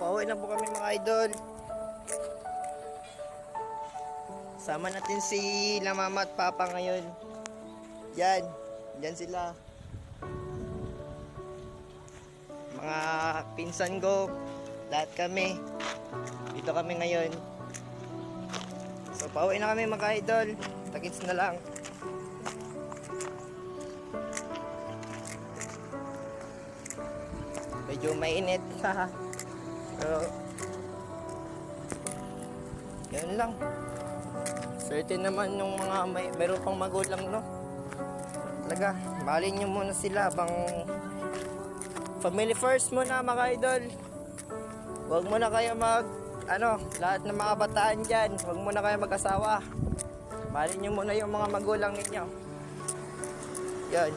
Pauwi na po kami mga idol. Sama natin si la mama at papa ngayon. Yan sila. Mga pinsan ko, lahat kami. Dito kami ngayon. So pauwi na kami mga idol. Takits na lang. Medyo mainit. Pero yan lang. Certain naman yung mga meron pang magulang, no? Talaga, mahalin nyo muna sila habang family first muna mga idol. Huwag muna kayo lahat ng mga bataan dyan, huwag muna kayo mag-asawa. Mahalin nyo muna yung mga magulang ninyo. Yan.